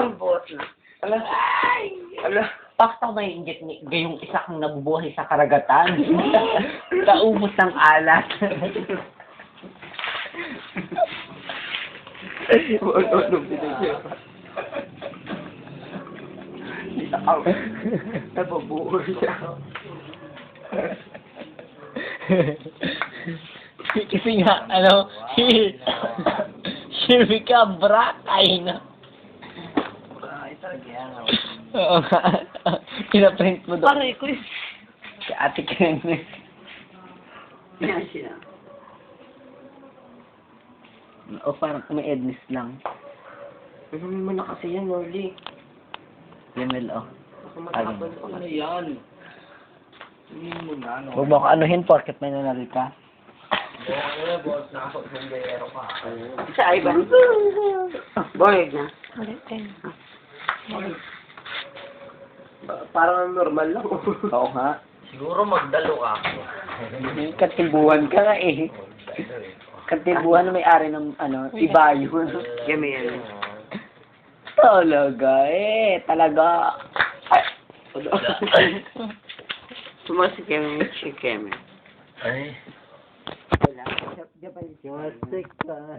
Malambot na. Ala, pakta may inject ni gayong isa kang nabubuhay sa karagatan. Kaumos ng alat. Ano binigyan? Isa ka. Nababuo siya. Kasi nga, ano, si Mika Brakay na. Ay, talaga yan. Oo nga. Pinaprint mo doon. Pare ko yun. Si Ate Kenneth. Yan siya. O parang may Ednis lang. Ano naman na kasi yan, Norly? Yemel, o. Baka matapon ko na yan. Hindi mo na, no? Huwag mo ako anuhin porket may nanalo ka. Boss, nakapag bumbero ka. Sa iba. Boy na. Parang normal lang. Oo nga. Siguro magdalo ka. Katibuhan ka nga eh. Katibuhan na may-ari ng ano, Ibayo. Kami yan. Talaga eh. Talaga. Sumasik kami, si Kemi. Ay. Wala. Sumasik ka.